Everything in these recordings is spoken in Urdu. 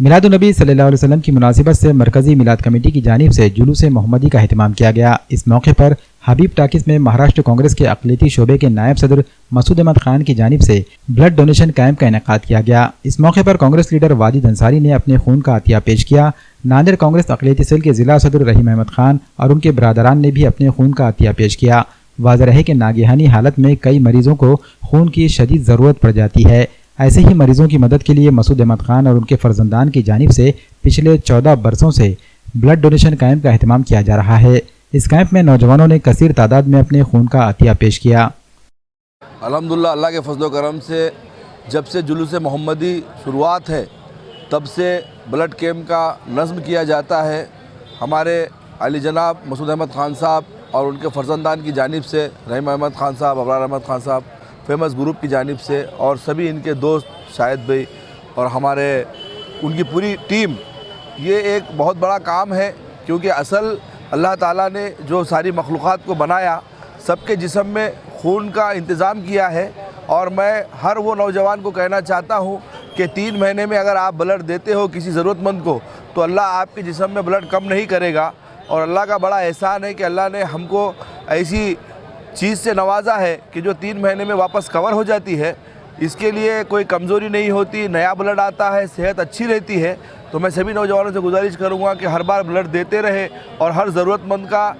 میلاد النبی صلی اللہ علیہ وسلم کی مناسبت سے مرکزی میلاد کمیٹی کی جانب سے جلوس محمدی کا اہتمام کیا گیا۔ اس موقع پر حبیب ٹاکس میں مہاراشٹر کانگریس کے اقلیتی شعبے کے نائب صدر مسعود احمد خان کی جانب سے بلڈ ڈونیشن کیمپ کا انعقاد کیا گیا۔ اس موقع پر کانگریس لیڈر واجد انصاری نے اپنے خون کا عطیہ پیش کیا۔ ناندیڑ کانگریس اقلیتی سیل کے ضلع صدر رحیم احمد خان اور ان کے برادران نے بھی اپنے خون کا عطیہ پیش کیا۔ واضح رہے کہ ناگہانی حالت میں کئی مریضوں کو خون کی شدید ضرورت پڑ جاتی ہے۔ ایسے ہی مریضوں کی مدد کے لیے مسعود احمد خان اور ان کے فرزندان کی جانب سے پچھلے 14 برسوں سے بلڈ ڈونیشن کیمپ کا اہتمام کیا جا رہا ہے۔ اس کیمپ میں نوجوانوں نے کثیر تعداد میں اپنے خون کا عطیہ پیش کیا۔ الحمدللہ اللہ کے فضل و کرم سے جب سے جلوس محمدی شروعات ہے تب سے بلڈ کیمپ کا نظم کیا جاتا ہے۔ ہمارے علی جناب مسعود احمد خان صاحب اور ان کے فرزندان کی جانب سے رحیم احمد خان صاحب، ابرار احمد خان صاحب فیمس گروپ کی جانب سے اور سبھی ان کے دوست شاہد بھائی اور ہمارے ان کی پوری ٹیم، یہ ایک بہت بڑا کام ہے کیونکہ اصل اللہ تعالیٰ نے جو ساری مخلوقات کو بنایا سب کے جسم میں خون کا انتظام کیا ہے، اور میں ہر وہ نوجوان کو کہنا چاہتا ہوں کہ 3 مہینے میں اگر آپ بلڈ دیتے ہو کسی ضرورت مند کو تو اللہ آپ کے جسم میں بلڈ کم نہیں کرے گا، اور اللہ کا بڑا احسان ہے کہ اللہ نے ہم کو ایسی چیز سے نوازا ہے کہ جو 3 مہینے میں واپس کور ہو جاتی ہے۔ اس کے لیے کوئی کمزوری نہیں ہوتی، نیا بلڈ آتا ہے، صحت اچھی رہتی ہے۔ تو میں سبھی نوجوانوں سے گزارش کروں گا کہ ہر بار بلڈ دیتے رہے اور ہر ضرورت مند کا،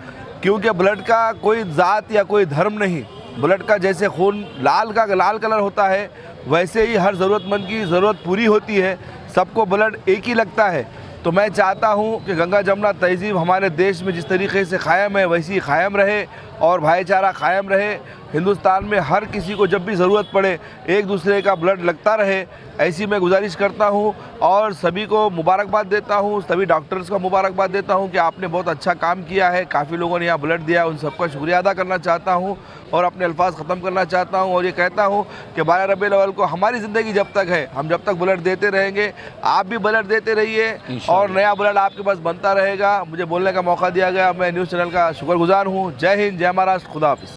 کیونکہ بلڈ کا کوئی ذات یا کوئی دھرم نہیں، بلڈ کا جیسے خون لال کلر ہوتا ہے ویسے ہی ہر ضرورت مند کی ضرورت پوری ہوتی ہے، سب کو بلڈ ایک ہی لگتا ہے۔ تو میں چاہتا ہوں کہ گنگا جمنا تہذیب ہمارے دیش میں جس طریقے سے قائم ہے ویسی قائم رہے اور بھائی چارہ قائم رہے۔ ہندوستان میں ہر کسی کو جب بھی ضرورت پڑے ایک دوسرے کا بلڈ لگتا رہے، ایسی میں گزارش کرتا ہوں اور سبھی کو مبارکباد دیتا ہوں، سبھی ڈاکٹرز کو مبارکباد دیتا ہوں کہ آپ نے بہت اچھا کام کیا ہے۔ کافی لوگوں نے یہاں بلڈ دیا، ان سب کا شکریہ ادا کرنا چاہتا ہوں اور اپنے الفاظ ختم کرنا چاہتا ہوں اور یہ کہتا ہوں کہ 12 ربیع الاول کو ہماری زندگی جب تک ہے، ہم جب تک بلڈ دیتے رہیں گے، آپ بھی بلڈ دیتے رہیے اور نیا بلڈ آپ کے پاس بنتا رہے گا۔ مجھے بولنے کا موقع دیا گیا، میں نیوز چینل کا شکر گزار ہوں۔ جے ہند، جے مہاراشٹر، خدا حافظ۔